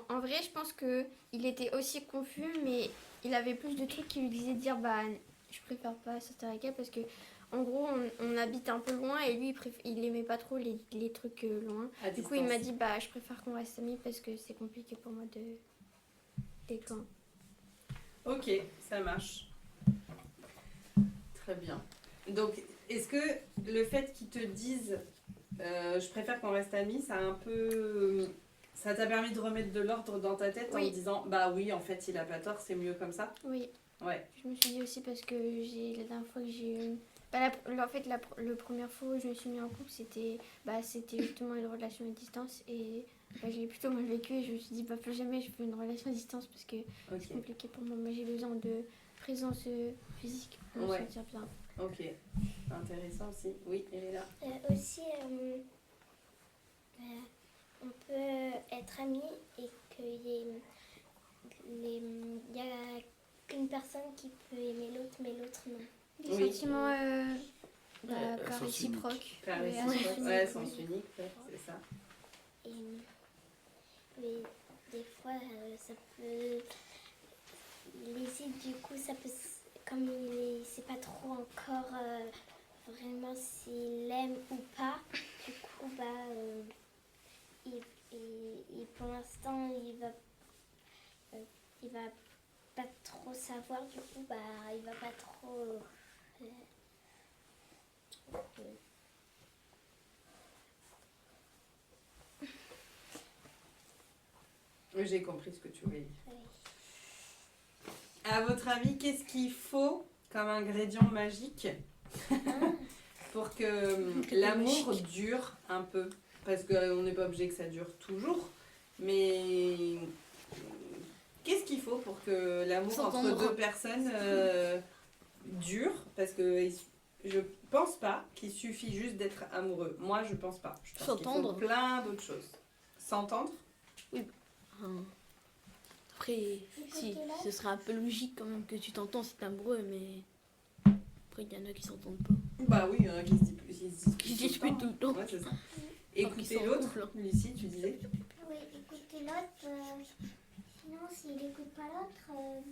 [SPEAKER 3] en vrai, je pense qu'il était aussi confus, mais il avait plus de trucs qui lui disaient de dire, je préfère pas sortir avec elle parce que, en gros, on habite un peu loin et lui, il aimait pas trop les trucs loin.
[SPEAKER 1] À
[SPEAKER 3] Du coup, il m'a
[SPEAKER 1] distance.
[SPEAKER 3] dit, je préfère qu'on reste amis parce que c'est compliqué pour moi d'être loin.
[SPEAKER 1] Ok, ça marche. Très bien. Donc, est-ce que le fait qu'ils te disent je préfère qu'on reste amis, ça t'a permis de remettre de l'ordre dans ta tête en
[SPEAKER 3] Oui.
[SPEAKER 1] disant oui, en fait, il a pas tort, c'est mieux comme ça?
[SPEAKER 3] Oui.
[SPEAKER 1] Ouais.
[SPEAKER 3] Je me suis dit aussi parce que la dernière fois que j'ai eu la première fois où je me suis mis en couple, c'était justement une relation à distance et j'ai plutôt mal vécu et je me suis dit plus jamais je fais une relation à distance parce que c'est
[SPEAKER 1] Ok.
[SPEAKER 3] compliqué pour moi. Moi j'ai besoin de présence physique pour me
[SPEAKER 1] Ouais.
[SPEAKER 3] sentir bien.
[SPEAKER 1] Ok. Intéressant aussi. Oui, elle est là.
[SPEAKER 2] Aussi, on peut être amis et qu'il y a qu'une personne qui peut aimer l'autre, mais l'autre non.
[SPEAKER 3] Des
[SPEAKER 1] Oui.
[SPEAKER 3] sentiments
[SPEAKER 5] sens
[SPEAKER 3] réciproques.
[SPEAKER 1] Faire
[SPEAKER 3] Oui,
[SPEAKER 1] les
[SPEAKER 3] à sens
[SPEAKER 1] sens,
[SPEAKER 3] unique,
[SPEAKER 1] ouais,
[SPEAKER 3] oui.
[SPEAKER 1] sens unique, ouais, c'est ça.
[SPEAKER 2] Et des fois, ça peut. Les idées, du coup, ça peut. Comme il sait pas trop encore vraiment s'il aime ou pas, du coup, pour l'instant, il va pas trop savoir, du coup, il va pas trop.
[SPEAKER 1] J'ai compris ce que tu voulais dire.
[SPEAKER 2] Oui.
[SPEAKER 1] À votre avis, qu'est-ce qu'il faut comme ingrédient magique pour que l'amour dure un peu? Parce qu'on n'est pas obligé que ça dure toujours, mais qu'est-ce qu'il faut pour que l'amour entre deux personnes dure? Parce que je pense pas qu'il suffit juste d'être amoureux. Moi, je pense pas. Je pense qu'il faut
[SPEAKER 4] S'entendre.
[SPEAKER 1] plein d'autres choses. S'entendre?
[SPEAKER 4] Après, si, ce serait un peu logique quand même que tu t'entends si t'es amoureux, mais après, il y en a qui s'entendent pas.
[SPEAKER 1] Bah oui, il y en a qui se disputent
[SPEAKER 4] Qui se disputent tout le temps.
[SPEAKER 1] Ouais, c'est ça.
[SPEAKER 4] qui
[SPEAKER 1] Écouter
[SPEAKER 4] sont en
[SPEAKER 1] l'autre,
[SPEAKER 4] couple, hein.
[SPEAKER 1] Lucie, tu disais?
[SPEAKER 2] Oui, écouter l'autre. Sinon, s'il n'écoute pas l'autre,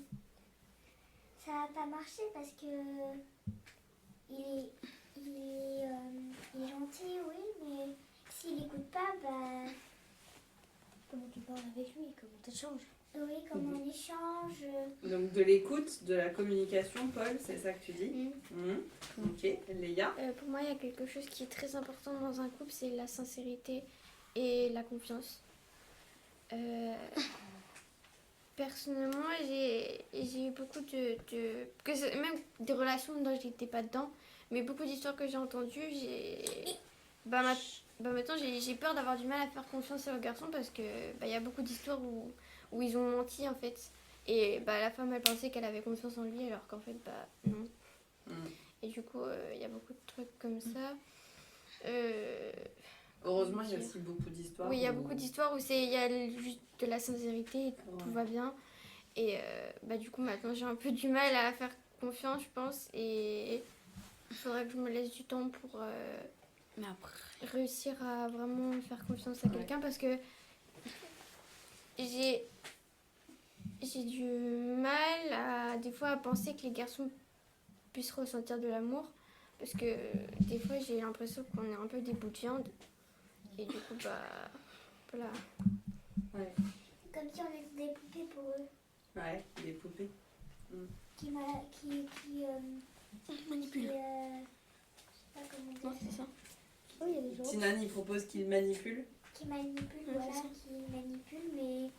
[SPEAKER 2] ça va pas marcher parce que il est gentil, oui, mais s'il n'écoute pas, comment tu
[SPEAKER 6] parles avec lui, comment t'échanges.
[SPEAKER 2] Oui, comment on échange.
[SPEAKER 1] Donc de l'écoute, de la communication, Paul, c'est ça que tu dis. Ok, Léa.
[SPEAKER 3] Pour moi, il y a quelque chose qui est très important dans un couple, c'est la sincérité et la confiance. Personnellement, j'ai eu beaucoup même des relations dont je n'étais pas dedans, mais beaucoup d'histoires que j'ai entendues, maintenant j'ai peur d'avoir du mal à faire confiance aux garçons parce que y a beaucoup d'histoires où ils ont menti en fait. Et la femme elle pensait qu'elle avait confiance en lui alors qu'en fait non. Et du coup il y a beaucoup de trucs comme ça.
[SPEAKER 1] Heureusement, il y a aussi beaucoup d'histoires.
[SPEAKER 3] Oui, il y a beaucoup d'histoires où il y a juste de la sincérité et tout va bien. Et du coup, maintenant, j'ai un peu du mal à faire confiance, je pense. Et il faudrait que je me laisse du temps pour
[SPEAKER 4] Mais après,
[SPEAKER 3] réussir à vraiment faire confiance à quelqu'un parce que j'ai du mal des fois à penser que les garçons puissent ressentir de l'amour. Parce que des fois, j'ai l'impression qu'on est un peu des bouts de viande. Et du coup, voilà.
[SPEAKER 1] Ouais,
[SPEAKER 2] Comme si on laisse des poupées pour eux.
[SPEAKER 1] ouais, des poupées.
[SPEAKER 2] Qui
[SPEAKER 4] manipule.
[SPEAKER 2] je sais pas comment dire.
[SPEAKER 4] Non, c'est ça.
[SPEAKER 2] Oui, il y a des gens
[SPEAKER 1] Tinan, il propose qu'il manipule.
[SPEAKER 2] qui manipulent,
[SPEAKER 4] Ouais,
[SPEAKER 2] voilà,
[SPEAKER 4] c'est ça.
[SPEAKER 2] qui manipulent, mais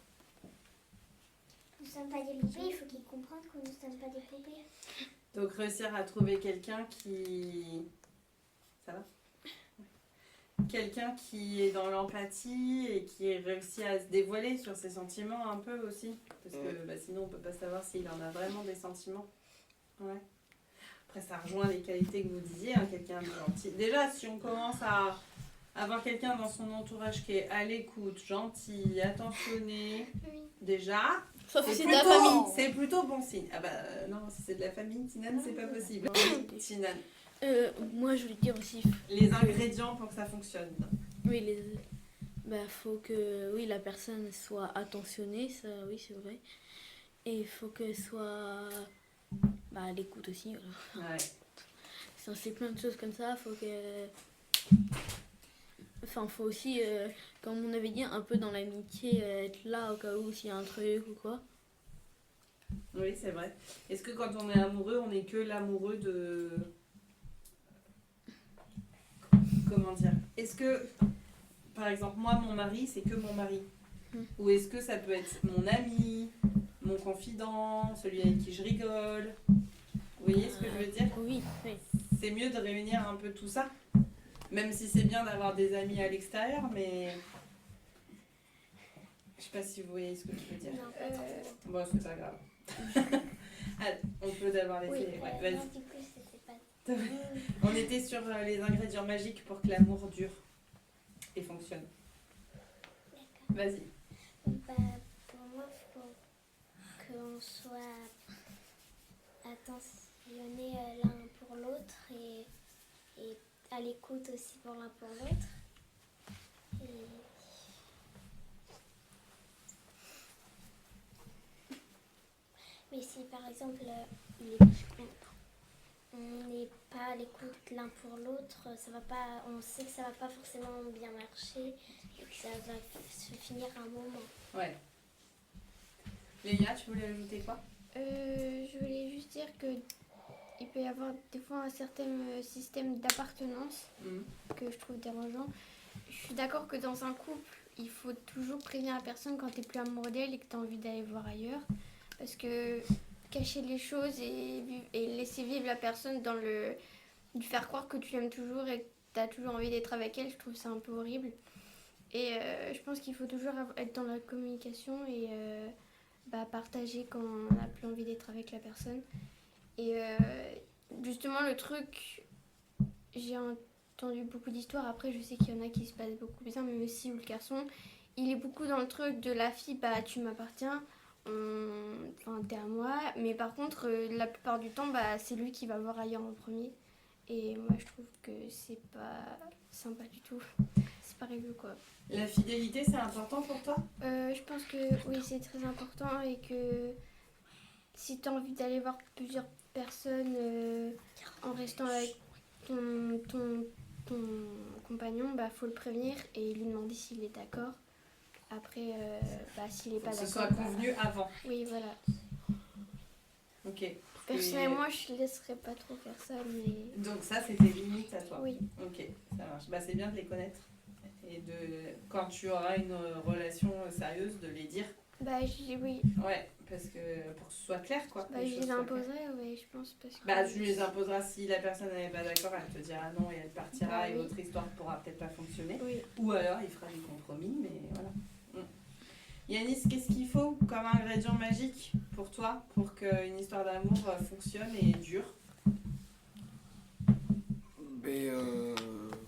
[SPEAKER 2] nous ne sommes pas des poupées, il faut qu'ils comprennent que nous ne sommes pas des poupées.
[SPEAKER 1] Donc réussir à trouver quelqu'un qui... Ça va ? Quelqu'un qui est dans l'empathie et qui réussit à se dévoiler sur ses sentiments un peu aussi. Parce que sinon on peut pas savoir s'il en a vraiment des sentiments. Ouais. Après ça rejoint les qualités que vous disiez, hein, quelqu'un de gentil. Déjà si on commence à avoir quelqu'un dans son entourage qui est à l'écoute, gentil, attentionné, déjà...
[SPEAKER 4] Sauf si
[SPEAKER 1] C'est
[SPEAKER 4] c'est de la
[SPEAKER 1] plutôt-
[SPEAKER 4] famille.
[SPEAKER 1] C'est plutôt bon signe. Ah non, si c'est de la famille, Tinan, c'est pas possible. Tinan,
[SPEAKER 4] Moi, je voulais dire aussi,
[SPEAKER 1] les ingrédients pour que ça fonctionne.
[SPEAKER 4] oui, faut que la personne soit attentionnée, ça, oui, c'est vrai. Et il faut qu'elle soit à l'écoute aussi. Voilà.
[SPEAKER 1] Ouais.
[SPEAKER 4] C'est plein de choses comme ça, faut que... Enfin, faut aussi, comme on avait dit, un peu dans l'amitié, être là au cas où s'il y a un truc ou quoi.
[SPEAKER 1] Oui, c'est vrai. Est-ce que quand on est amoureux, on n'est que l'amoureux de... Comment dire ? Est-ce que, par exemple, moi, mon mari, c'est que mon mari ? Ou est-ce que ça peut être mon ami, mon confident, celui avec qui je rigole ? Vous voyez ce que je veux dire ?
[SPEAKER 4] Oui, oui.
[SPEAKER 1] C'est mieux de réunir un peu tout ça. Même si c'est bien d'avoir des amis à l'extérieur, mais... Je sais pas si vous voyez ce que je veux dire.
[SPEAKER 2] Non, pas trop.
[SPEAKER 1] Bon, c'est pas grave. Allez, on peut d'abord laisser... Ouais, vas-y.
[SPEAKER 2] Non, du coup, c'était pas...
[SPEAKER 1] On était sur les ingrédients magiques pour que l'amour dure et fonctionne. Vas-y.
[SPEAKER 2] Pour moi, il faut qu'on soit attentionnés l'un pour l'autre et à l'écoute aussi pour l'un pour l'autre. Mais si par exemple on n'est pas à l'écoute l'un pour l'autre, ça va pas, on sait que ça va pas forcément bien marcher et que ça va se finir à un moment.
[SPEAKER 1] Ouais. Léa, tu voulais ajouter quoi ?
[SPEAKER 3] Je voulais juste dire que il peut y avoir des fois un certain système d'appartenance que je trouve dérangeant. Je suis d'accord que dans un couple, il faut toujours prévenir la personne quand tu es plus amoureux d'elle et que tu as envie d'aller voir ailleurs. Parce que cacher les choses et laisser vivre la personne dans lui faire croire que tu l'aimes toujours et que tu as toujours envie d'être avec elle, je trouve ça un peu horrible. Et je pense qu'il faut toujours être dans la communication et partager quand on n'a plus envie d'être avec la personne. Et justement, le truc, j'ai entendu beaucoup d'histoires. Après, je sais qu'il y en a qui se passent beaucoup bien, mais aussi où le garçon, il est beaucoup dans le truc de la fille, tu m'appartiens, t'es à moi. Mais par contre, la plupart du temps, c'est lui qui va voir ailleurs en premier. Et moi, je trouve que c'est pas sympa du tout. C'est pas réglo, quoi.
[SPEAKER 1] La fidélité, c'est important pour toi ?
[SPEAKER 3] Je pense que oui, c'est très important et que si tu as envie d'aller voir plusieurs personnes en restant avec ton compagnon, faut le prévenir et lui demander s'il est d'accord. après, s'il n'est pas
[SPEAKER 1] Que ce
[SPEAKER 3] d'accord.
[SPEAKER 1] soit convenu avant.
[SPEAKER 3] Oui, voilà.
[SPEAKER 1] Ok.
[SPEAKER 3] Personnellement, je ne laisserais pas trop faire ça, mais...
[SPEAKER 1] Donc ça, c'est tes limites à toi.
[SPEAKER 3] Oui.
[SPEAKER 1] Ok, ça marche. C'est bien de les connaître. Et quand tu auras une relation sérieuse, de les dire.
[SPEAKER 3] Oui.
[SPEAKER 1] Ouais, parce que pour que ce soit clair, quoi.
[SPEAKER 3] Je
[SPEAKER 1] choses
[SPEAKER 3] les
[SPEAKER 1] soient
[SPEAKER 3] imposerais, oui, je pense. Parce que...
[SPEAKER 1] tu les imposeras si la personne n'est pas d'accord, elle te dira non et elle partira et
[SPEAKER 3] oui.
[SPEAKER 1] votre histoire pourra peut-être pas fonctionner.
[SPEAKER 3] Oui.
[SPEAKER 1] Ou alors il fera des compromis, mais voilà. Yanis, qu'est-ce qu'il faut comme ingrédient magique pour toi pour qu'une histoire d'amour fonctionne et dure?
[SPEAKER 5] Mais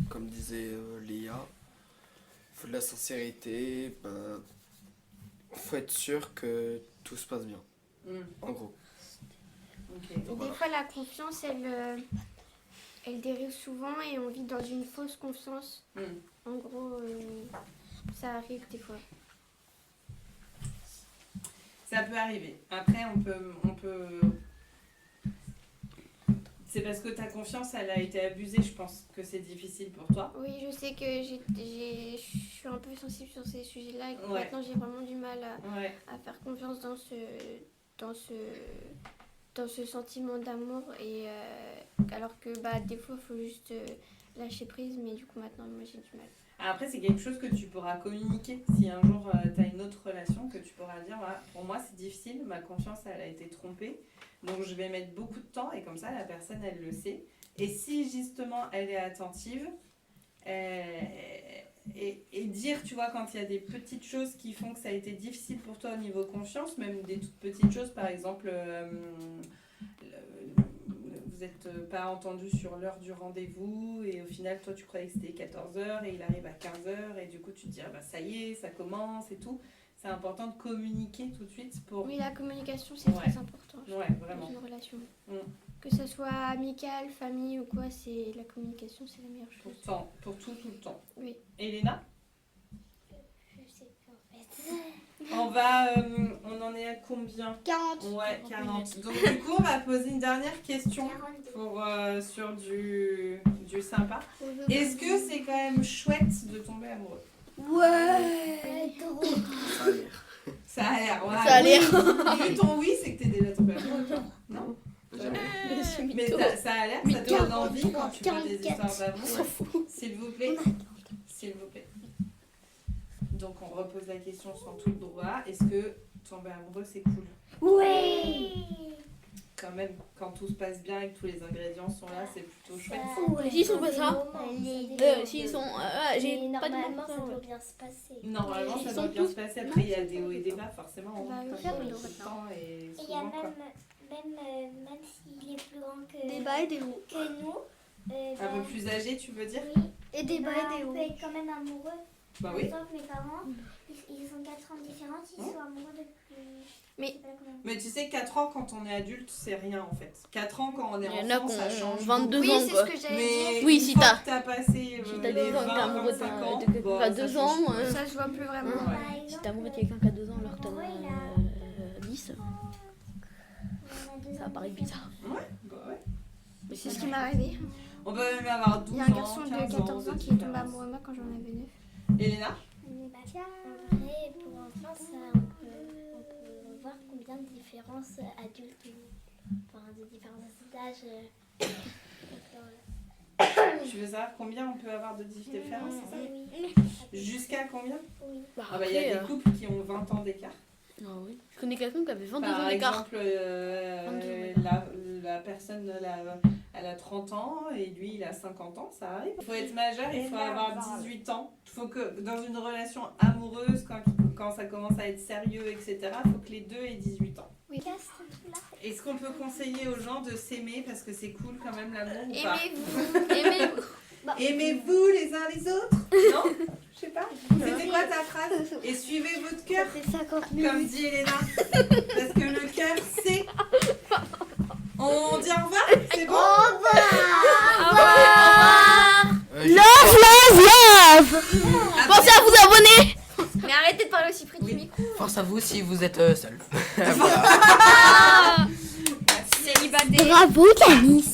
[SPEAKER 5] comme disait Léa, il faut de la sincérité, faut être sûr que tout se passe bien, en gros.
[SPEAKER 1] Ok.
[SPEAKER 3] Et des fois, la confiance, elle dérive souvent et on vit dans une fausse confiance. En gros, ça arrive des fois.
[SPEAKER 1] Ça peut arriver. Après, on peut... C'est parce que ta confiance, elle a été abusée, je pense, que c'est difficile pour toi.
[SPEAKER 3] Oui, je sais que je suis un peu sensible sur ces sujets-là et que
[SPEAKER 1] Ouais.
[SPEAKER 3] maintenant j'ai vraiment du mal
[SPEAKER 1] Ouais.
[SPEAKER 3] à faire confiance dans ce sentiment d'amour. Et alors que des fois, il faut juste lâcher prise, mais du coup, maintenant, moi j'ai du mal.
[SPEAKER 1] Après, c'est quelque chose que tu pourras communiquer. Si un jour tu as une autre relation, que tu pourras dire voilà, pour moi c'est difficile, ma confiance elle a été trompée, donc je vais mettre beaucoup de temps et comme ça la personne elle le sait. Et si justement elle est attentive, et dire, tu vois, quand il y a des petites choses qui font que ça a été difficile pour toi au niveau confiance, même des toutes petites choses, par exemple. Vous n'êtes pas entendu sur l'heure du rendez-vous et au final toi tu croyais que c'était 14h et il arrive à 15h et du coup tu te dis ça y est, ça commence et tout. C'est important de communiquer tout de suite pour...
[SPEAKER 3] Oui, la communication c'est très important
[SPEAKER 1] vraiment.
[SPEAKER 3] dans une relation. Que ce soit amical, famille ou quoi, la communication c'est la meilleure chose.
[SPEAKER 1] Pour tout le temps.
[SPEAKER 3] Oui.
[SPEAKER 1] Elena?
[SPEAKER 2] Je sais plus en fait.
[SPEAKER 1] On en est à combien?
[SPEAKER 2] 40.
[SPEAKER 1] Ouais, 40. Donc du coup, on va poser une dernière question
[SPEAKER 2] 42.
[SPEAKER 1] sur du sympa. Est-ce que c'est quand même chouette de tomber amoureux?
[SPEAKER 2] Ouais.
[SPEAKER 1] Ça a l'air, voilà.
[SPEAKER 4] Ça a l'air.
[SPEAKER 1] Oui. Vu ton oui, c'est que t'es déjà tombé amoureux, toi. Non? Mais ça a l'air, ça te donne envie quand tu vois des histoires d'amour. S'il vous plaît. S'il vous plaît. Donc on repose la question sans tout le droit. Est-ce que tomber amoureux c'est cool?
[SPEAKER 2] Oui.
[SPEAKER 1] Quand même, quand tout se passe bien et que tous les ingrédients sont là, c'est plutôt chouette.
[SPEAKER 4] S'ils sont pas ça, s'ils sont... j'ai pas de
[SPEAKER 2] Normalement, ça
[SPEAKER 4] moment.
[SPEAKER 2] doit bien se passer.
[SPEAKER 1] Normalement,
[SPEAKER 4] Ils
[SPEAKER 1] ça
[SPEAKER 4] sont
[SPEAKER 1] doit bien
[SPEAKER 4] tous-
[SPEAKER 1] se passer. Après, il y a des hauts et des bas, forcément.
[SPEAKER 3] Bah,
[SPEAKER 1] Comme
[SPEAKER 3] oui, ça,
[SPEAKER 1] tout
[SPEAKER 3] oui,
[SPEAKER 1] le
[SPEAKER 3] oui.
[SPEAKER 1] temps et
[SPEAKER 2] Et il y a
[SPEAKER 1] souvent, quoi.
[SPEAKER 2] même s'il est plus grand que,
[SPEAKER 4] Des bas et des hauts.
[SPEAKER 2] que nous,
[SPEAKER 1] Un peu plus âgé, tu veux dire?
[SPEAKER 2] oui,
[SPEAKER 4] Et des bas et des
[SPEAKER 2] on
[SPEAKER 4] hauts.
[SPEAKER 2] peut être quand même amoureux.
[SPEAKER 1] Bah
[SPEAKER 2] Par
[SPEAKER 1] oui.
[SPEAKER 2] exemple, mes parents, ils ont 4 ans de différence, ils sont amoureux depuis...
[SPEAKER 3] Mais-
[SPEAKER 2] je sais pas combien.
[SPEAKER 1] Mais tu sais, 4 ans quand on est adulte, c'est rien en fait. 4 ans quand on est
[SPEAKER 4] Il y en a
[SPEAKER 1] enfant,
[SPEAKER 4] qui
[SPEAKER 1] ça
[SPEAKER 4] ont
[SPEAKER 1] change.
[SPEAKER 4] 22
[SPEAKER 3] Oui,
[SPEAKER 4] ans,
[SPEAKER 3] c'est
[SPEAKER 4] quoi.
[SPEAKER 3] ce que j'allais
[SPEAKER 1] Mais
[SPEAKER 3] dire.
[SPEAKER 4] Oui,
[SPEAKER 1] une
[SPEAKER 4] si
[SPEAKER 1] fois
[SPEAKER 4] t'as-
[SPEAKER 1] que t'as passé
[SPEAKER 4] Si t'as
[SPEAKER 1] les
[SPEAKER 4] 2 ans, t'es
[SPEAKER 1] 20,
[SPEAKER 4] amoureux
[SPEAKER 1] 25
[SPEAKER 4] d'un-
[SPEAKER 1] ans,
[SPEAKER 4] de quelqu'un
[SPEAKER 1] bon,
[SPEAKER 4] qui a
[SPEAKER 1] ça
[SPEAKER 4] 2
[SPEAKER 1] change
[SPEAKER 4] ans.
[SPEAKER 1] pas.
[SPEAKER 3] Ça se voit plus vraiment.
[SPEAKER 1] Ouais.
[SPEAKER 2] Par
[SPEAKER 4] Si
[SPEAKER 2] exemple,
[SPEAKER 4] t'es amoureux de quelqu'un qui a 2 ans alors que t'en
[SPEAKER 2] Ouais,
[SPEAKER 4] as 10,
[SPEAKER 2] on a 2
[SPEAKER 4] ça
[SPEAKER 2] ans
[SPEAKER 4] paraît
[SPEAKER 2] de
[SPEAKER 4] bizarre.
[SPEAKER 1] Ouais, bah ouais.
[SPEAKER 3] Mais c'est ce qui m'est arrivé.
[SPEAKER 1] On peut même avoir 12
[SPEAKER 3] Il y a
[SPEAKER 1] ans,
[SPEAKER 3] un garçon de
[SPEAKER 1] 15
[SPEAKER 3] 14 ans
[SPEAKER 1] de
[SPEAKER 3] qui est tombé
[SPEAKER 1] différence.
[SPEAKER 3] amoureux de moi quand j'en avais 9.
[SPEAKER 1] Elena?
[SPEAKER 2] Après, pour enfants, on peut voir combien de différences adultes, enfin de différences d'âge.
[SPEAKER 1] Tu veux savoir combien on peut avoir de différences, c'est ça?
[SPEAKER 2] Oui.
[SPEAKER 1] Jusqu'à combien?
[SPEAKER 2] Oui.
[SPEAKER 4] Bah,
[SPEAKER 1] Ah bah il y a
[SPEAKER 4] après,
[SPEAKER 1] des couples qui ont 20 ans d'écart.
[SPEAKER 4] Ah oui. Je connais quelqu'un qui avait 22
[SPEAKER 1] Par
[SPEAKER 4] ans d'écart.
[SPEAKER 1] exemple,
[SPEAKER 4] 22,
[SPEAKER 1] la personne elle a 30 ans et lui il a 50 ans, ça arrive. Il faut être majeur, il faut avoir 18 ans. Il faut que dans une relation amoureuse, quand ça commence à être sérieux, etc., il faut que les deux aient 18 ans.
[SPEAKER 3] Oui.
[SPEAKER 1] Est-ce qu'on peut conseiller aux gens de s'aimer parce que c'est cool quand même l'amour ou pas?
[SPEAKER 3] Aimez-vous. Aimez-vous.
[SPEAKER 1] Aimez-vous les uns les autres? Non? Je sais pas. C'était quoi ta phrase? Et suivez votre cœur,
[SPEAKER 2] C'est 50
[SPEAKER 1] comme dit Elena. Parce que le cœur, c'est... On dit au revoir? C'est bon?
[SPEAKER 4] Love Pensez à vous abonner.
[SPEAKER 3] Mais arrêtez de parler aussi près du
[SPEAKER 1] Oui.
[SPEAKER 3] micro.
[SPEAKER 5] Force à vous si vous êtes seul. Voilà.
[SPEAKER 3] Célibataire.
[SPEAKER 2] Bravo, Canis.